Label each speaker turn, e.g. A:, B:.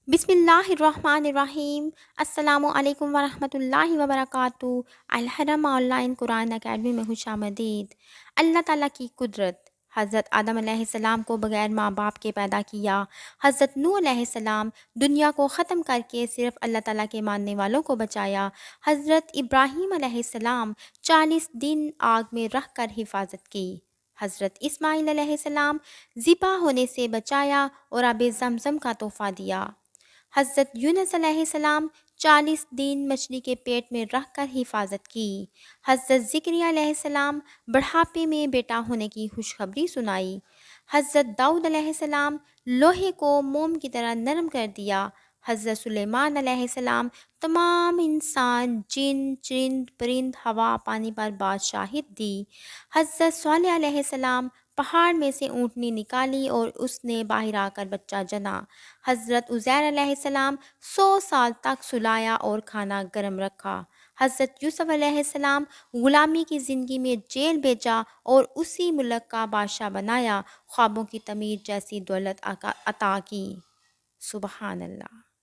A: بسم اللہ الرحمن الرحیم۔ السلام علیکم ورحمۃ اللہ وبرکاتہ۔ الحرم آن لائن قرآن اکیڈمی میں خوش آمدید۔ اللہ تعالیٰ کی قدرت، حضرت آدم علیہ السلام کو بغیر ماں باپ کے پیدا کیا۔ حضرت نوح علیہ السلام دنیا کو ختم کر کے صرف اللہ تعالیٰ کے ماننے والوں کو بچایا۔ حضرت ابراہیم علیہ السلام 40 دن آگ میں رکھ کر حفاظت کی۔ حضرت اسماعیل علیہ السلام ذبح ہونے سے بچایا اور آب زمزم کا تحفہ دیا۔ حضرت یونس علیہ السلام 40 دن مچھلی کے پیٹ میں رکھ کر حفاظت کی۔ حضرت زکریا علیہ السلام بڑھاپے میں بیٹا ہونے کی خوشخبری سنائی۔ حضرت داؤد علیہ السلام لوہے کو موم کی طرح نرم کر دیا۔ حضرت سلیمان علیہ السلام تمام انسان، جن، چرند، پرند، ہوا، پانی پر بادشاہت دی۔ حضرت صالح علیہ السلام پہاڑ میں سے اونٹنی نکالی اور اس نے باہر آ کر بچہ جنا۔ حضرت عزیر علیہ السلام 100 سال تک سلایا اور کھانا گرم رکھا۔ حضرت یوسف علیہ السلام غلامی کی زندگی میں جیل بھیجا اور اسی ملک کا بادشاہ بنایا، خوابوں کی تعمیر جیسی دولت عطا کی۔ سبحان اللہ۔